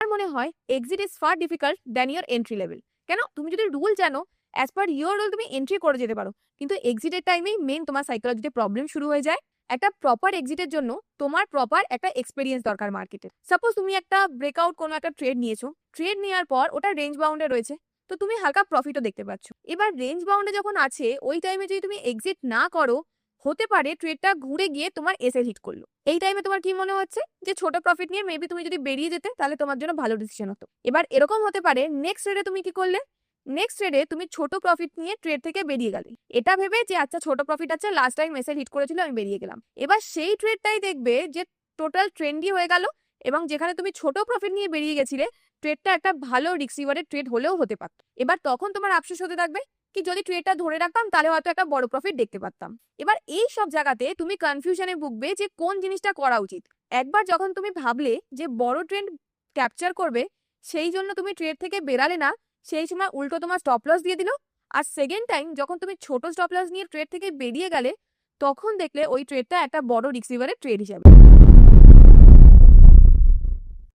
আমার মনে হয় exit is far difficult than year entry level. কেন? তুমি যদি রুল জানো, অ্যাজ পার ইয়োর রুল তুমি এন্ট্রি করে যেতে পারো, কিন্তু এক্সিটের টাইমেই মেন তোমার সাইকোলজিতে প্রবলেম শুরু হয়ে যায়। একটা প্রপার এক্সিটের জন্য তোমার প্রপার একটা এক্সপেরিয়েন্স দরকার মার্কেটে। সাপোজ তুমি একটা ব্রেকআউট কোনো একটা ট্রেড নিয়েছো, ট্রেড নেওয়ার পর ওটা রেঞ্জ বাউন্ডে রয়েছে, তো তুমি হালকা প্রফিটও দেখতে পাচ্ছ। এবার রেঞ্জ বাউন্ডে যখন আছে, ওই টাইমে যদি তুমি এক্সিট না করো, হতে পারে ট্রেডটা ঘুরে গিয়ে তোমার এসএল হিট করলো। এই টাইমে তোমার কি মনে হচ্ছে যে ছোট প্রফিট নিয়ে মেবি তুমি যদি বেরিয়ে যেতে তাহলে তোমার জন্য ভালো ডিসিশন হতো। এবার এরকম হতে পারে নেক্সট ট্রেডে তুমি কি করলে, নেক্সট ট্রেডে তুমি ছোট প্রফিট নিয়ে ট্রেড থেকে বেরিয়ে গেলে, এটা ভেবে যে আচ্ছা ছোট প্রফিট আছে, লাস্ট টাইম এসএল হিট করেছিল, আমি বেরিয়ে গেলাম। এবার সেই ট্রেডটাই দেখবে যে টোটাল ট্রেন্ডই হয়ে গেল, এবং যেখানে তুমি ছোট প্রফিট নিয়ে বেরিয়ে গেছিলে, ট্রেডটা একটা ভালো রিসিভারের ট্রেড হলেও হতে পারত। এবার তখন তোমার আফসোস হতে থাকবে কি যদি ট্রেডটা ধরে রাখতাম তাহলে হয়তো একটা বড় প্রফিট দেখতে পারতাম। এবার এই সব জায়গাতে তুমি কনফিউশনে ভুগবে যে কোন জিনিসটা করা উচিত। একবার যখন তুমি ভাবলে যে বড় ট্রেন্ড ক্যাপচার করবে, সেই জন্য তুমি ট্রেড থেকে বেরালে না, সেই সময় উল্টো তোমার স্টপ লস দিয়ে দিল। আর সেকেন্ড টাইম যখন তুমি ছোট স্টপ লস নিয়ে ট্রেড থেকে বেরিয়ে গেলে, তখন দেখলে ওই ট্রেডটা একটা বড় রিসিভারের ট্রেড হিসাবে।